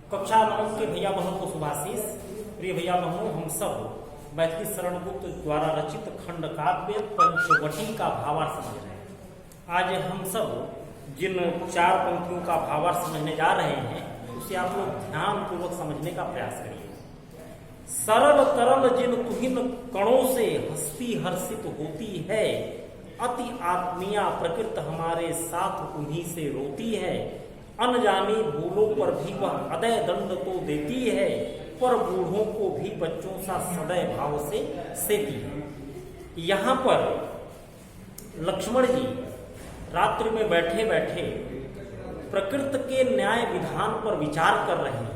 कक्षा 9 के भैया बहनों को शुभाशीष। प्रिय भैया बहनों, हम सब मैथिली शरण गुप्त द्वारा रचित खंड काव्य पंचवटी का भावार्थ समझ रहे हैं। आज हम सब जिन 4 पंक्तियों का भावार्थ समझने जा रहे हैं उसे आप लोग ध्यान पूर्वक समझने का प्रयास करिए। सरल तरल जिन तुहिन कणों से हस्ती हर्षित होती है, अति आत्मीया प्रकृति हमारे साथ उन्हीं से रोती है। अनजानी भूलों पर भी वह अदय दंड तो देती है, पर बूढ़ों को भी बच्चों सा सदै भाव से सेती है। यहाँ पर लक्ष्मण जी रात्रि में बैठे बैठे प्रकृति के न्याय विधान पर विचार कर रहे हैं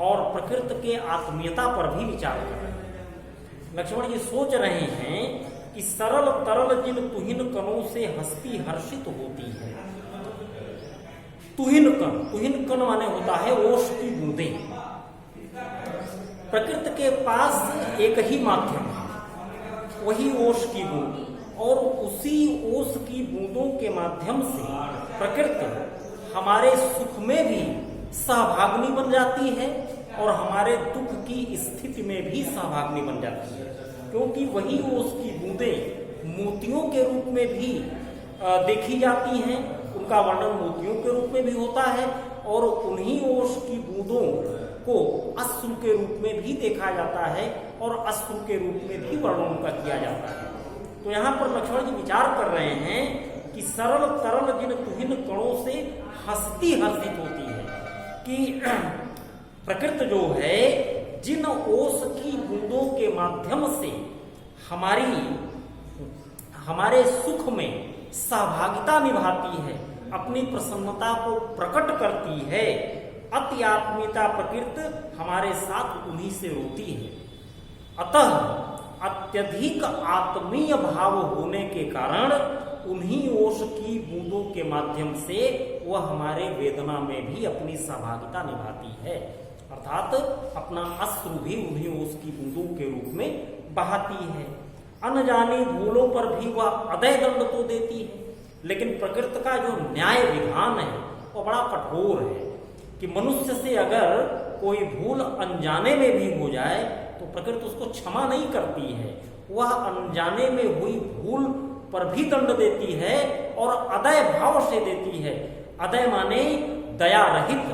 और प्रकृति के आत्मीयता पर भी विचार कर रहे हैं। लक्ष्मण जी सोच रहे हैं कि सरल तरल जिन तुहिन कणों से हस्ती हर्षित होती है। तुहिन कण माने होता है ओष की बूंदें। प्रकृति के पास एक ही माध्यम है, वही ओष की बूंद, और उसी ओष की बूंदों के माध्यम से प्रकृति हमारे सुख में भी सहभागिनी बन जाती है और हमारे दुख की स्थिति में भी सहभागिनी बन जाती है, क्योंकि वही ओष की बूंदें मोतियों के रूप में भी देखी जाती हैं। उनका वर्णन मोतियों के रूप में भी होता है और उन्हीं ओष की बूंदों को अश्रु के रूप में भी देखा जाता है और अश्रु के रूप में भी वर्णन उनका किया जाता है। तो यहाँ पर लक्ष्मण जी विचार कर रहे हैं कि सरल तरल जिन तुहिन कणों से हस्ती हर्षित होती है, कि प्रकृति जो है जिन ओष की बूंदों के माध्यम से हमारे सुख में सहभागिता निभाती है, अपनी प्रसन्नता को प्रकट करती है, अति आत्मीयता प्रकृति हमारे साथ उन्हीं से रोती है। अतः अत्यधिक आत्मीय भाव होने के कारण उन्हीं ओष की बूंदों के माध्यम से वह हमारे वेदना में भी अपनी सहभागिता निभाती है, अर्थात अपना अश्रु भी उन्हीं ओष की बूंदों के रूप में बहाती है। अनजानी भूलों पर भी वह अदय दंड तो देती है, लेकिन प्रकृति का जो न्याय विधान है वो बड़ा कठोर है कि मनुष्य से अगर कोई भूल अनजाने में भी हो जाए तो प्रकृति उसको क्षमा नहीं करती है। वह अनजाने में हुई भूल पर भी दंड देती है और अदय भाव से देती है। अदय माने दया रहित,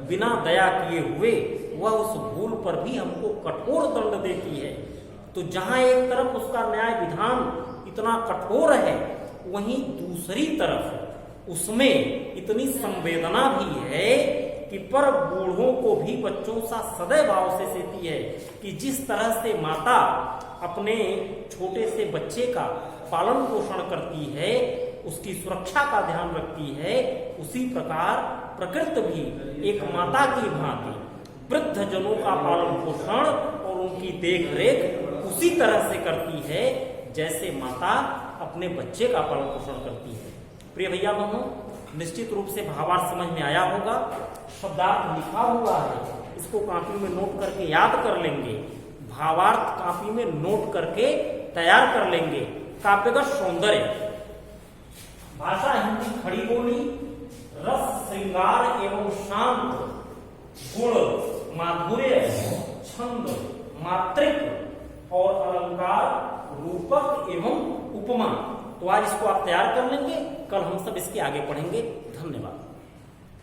बिना दया किए हुए वह उस भूल पर भी हमको कठोर दंड देती है। तो जहां एक तरफ उसका न्याय विधान इतना कठोर है, वहीं दूसरी तरफ उसमें इतनी संवेदना भी है कि पर बूढ़ों को भी बच्चों सा सदै भाव से सेती है, कि जिस तरह से माता अपने छोटे से बच्चे का पालन पोषण करती है, उसकी सुरक्षा का ध्यान रखती है, उसी प्रकार प्रकृति भी एक माता की भांति वृद्ध जनों का पालन पोषण और उनकी देख रेख उसी तरह से करती है जैसे माता अपने बच्चे का पालन पोषण करती है। प्रिय भैया बहनों, निश्चित रूप से भावार्थ समझ में आया होगा। शब्दार्थ लिखा हुआ है, इसको कॉपी में नोट करके याद कर लेंगे, भावार्थ कॉपी में नोट करके तैयार कर लेंगे। काव्यगत सौंदर्य, भाषा हिंदी खड़ी बोली, रस श्रृंगार एवं शांत, गुण माधुर्य, छंद मात्रिक और अलंकार रूपक एवं उपमा। तो आज इसको आप तैयार कर लेंगे, कल हम सब इसके आगे पढ़ेंगे। धन्यवाद।